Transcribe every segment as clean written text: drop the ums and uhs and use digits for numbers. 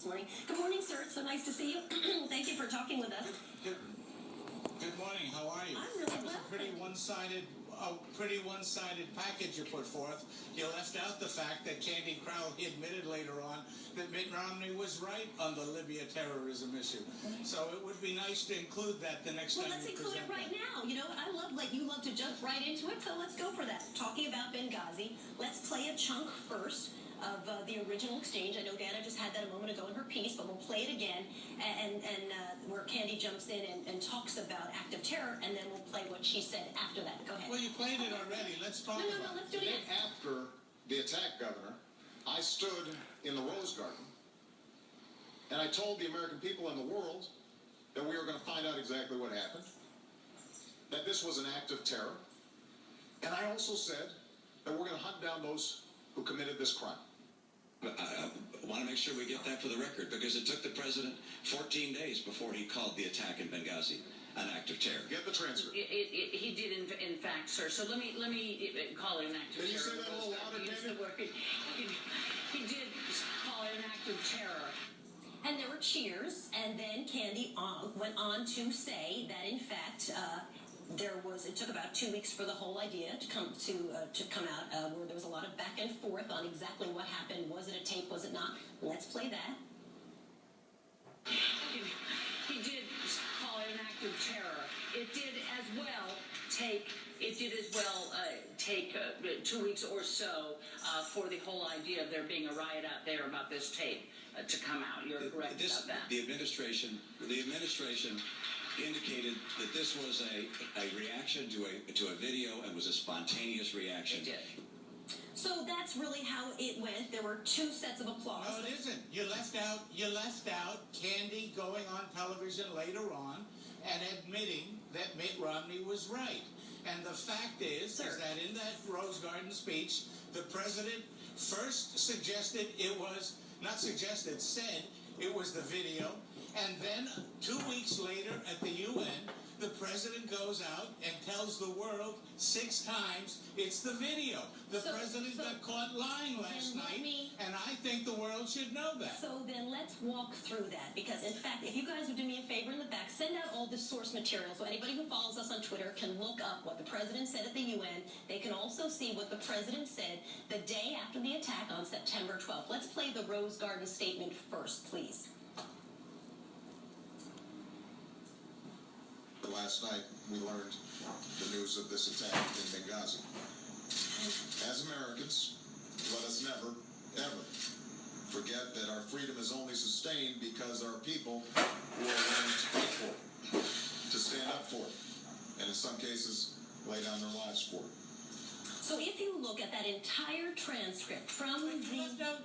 this morning. Good morning, sir. It's so nice to see you. Thank you for talking with us. Good morning. How are you? I'm really That was well. a pretty one-sided package you put forth. You left out the fact that Candy Crowley admitted later on that Mitt Romney was right on the Libya terrorism issue. So it would be nice to include that the next time Well, let's you include it present right that. now. You know what? You love to jump right into it, so let's go for that. Talking about Benghazi, let's play a chunk first of the original exchange. I know Dana just had that a moment ago in her piece, but we'll play it again, and where Candy jumps in and talks about active terror, and then we'll play what she said after that. Go ahead. Well, you played it already. Let's talk about it. No, let's do it again. After the attack, Governor, I stood in the Rose Garden, and I told the American people and the world that we were going to find out exactly what happened, that this was an act of terror, and I also said that we're going to hunt down those who committed this crime. But I want to make sure we get that for the record, because it took the president 14 days before he called the attack in Benghazi an act of terror. Get the transcript. He did, in fact, sir. So let me call it an act of terror. Can you say that a little louder, David? He did call it an act of terror. And there were cheers, and then Candy went on to say that, in fact, it took about 2 weeks for the whole idea to come out, where there was a lot of back and forth on exactly what happened. Was it a tape? Was it not? Let's play that. He did call it an act of terror. It did as well take 2 weeks or so for the whole idea of there being a riot out there about this tape to come out. You're correct about that. The administration indicated that this was a reaction to a video and was a spontaneous reaction. It did. So that's really how it went. There were 2 sets of applause. No, it isn't. You left out Candy going on television later on and admitting that Mitt Romney was right. And the fact is that in that Rose Garden speech, the president first said it was the video. And then 2 weeks later at the UN, the president goes out and tells the world 6 times it's the video. The president got caught lying last night, and I think the world should know that. So then let's walk through that, because in fact, if you guys would do me a favor in the back, send out all the source material so anybody who follows us on Twitter can look up what the president said at the UN. They can also see what the president said the day after the attack on September 12th. Let's play the Rose Garden statement first, please. Last night, we learned the news of this attack in Benghazi. As Americans, let us never, ever forget that our freedom is only sustained because our people who are willing to fight for it, to stand up for it, and in some cases, lay down their lives for it. So if you look at that entire transcript from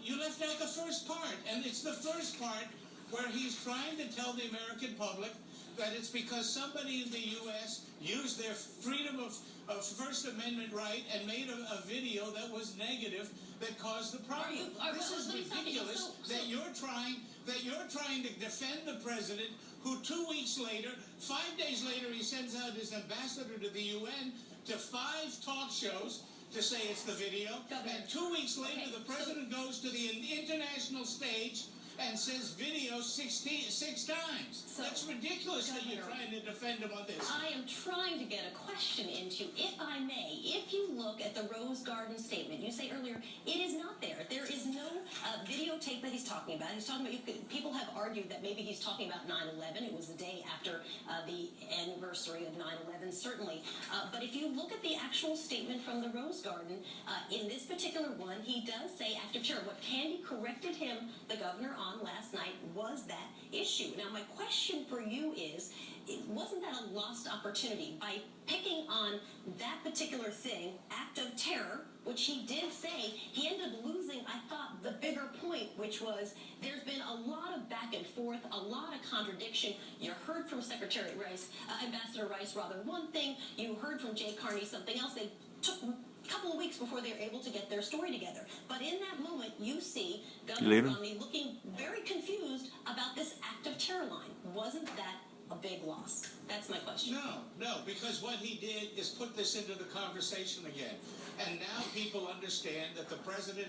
You left out the first part, and it's the first part where he's trying to tell the American public that it's because somebody in the U.S. used their freedom of First Amendment right and made a video that was negative that caused the problem. This is ridiculous that you're trying to defend the president, who 2 weeks later, 5 days later, he sends out his ambassador to the UN to 5 talk shows to say it's the video, and 2 weeks later, the president goes to the international stage and says video 6 times. That's ridiculous that you're trying to defend him on this. I am trying to get a question into, if I may. If you look at the Rose Garden statement, you say earlier, it is not there. There is no videotape that he's talking about. He's talking about, people have argued that maybe he's talking about 9/11. It was the day after the anniversary of 9/11, certainly. But if you look at the actual statement from the Rose Garden, in this particular one, he does say active terror. What Candy corrected him, the governor, on last night was that issue. Now, my question for you is, wasn't that a lost opportunity by picking on that particular thing, act of terror, which he did say? He ended up losing, I thought, the bigger point, which was there's been a lot of back and forth, a lot of contradiction. You heard from Ambassador Rice, one thing. You heard from Jay Carney something else. They took a couple of weeks before they were able to get their story together. But in that moment, you see Governor Romney looking very confused about this act of terror line. Wasn't that a big loss? That's my question. No, because what he did is put this into the conversation again. And now people understand that the president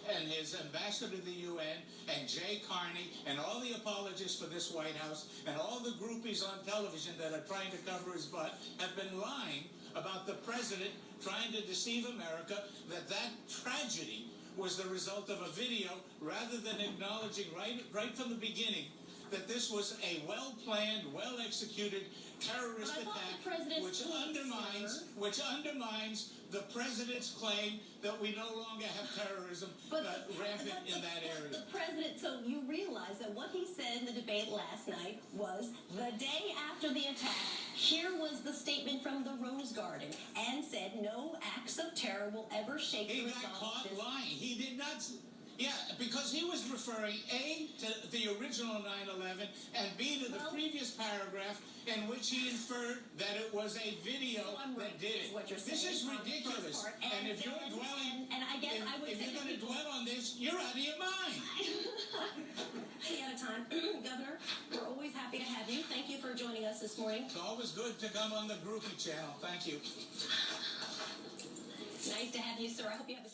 and his ambassador to the UN and Jay Carney and all the apologists for this White House and all the groupies on television that are trying to cover his butt have been lying about the president trying to deceive America, that tragedy was the result of a video rather than acknowledging right from the beginning that this was a well-planned, well-executed terrorist attack, which undermines the president's claim that we no longer have terrorism rampant in that area. The president, so you realize that what he said in the debate last night was the day after the attack, here was the statement from the Rose Garden, and said no acts of terror will ever shake the resolve. He got caught lying. He did not. Yeah, because he was referring A, to the original 9/11, and B, to the previous paragraph in which he inferred that it was a video that did it. This is ridiculous. And if you're dwelling, if you're going to dwell on this, you're out of your mind. Hey, out of time. Governor, we're always happy to have you. Thank you for joining us this morning. It's always good to come on the Groupie channel. Thank you. Nice to have you, sir. I hope you have a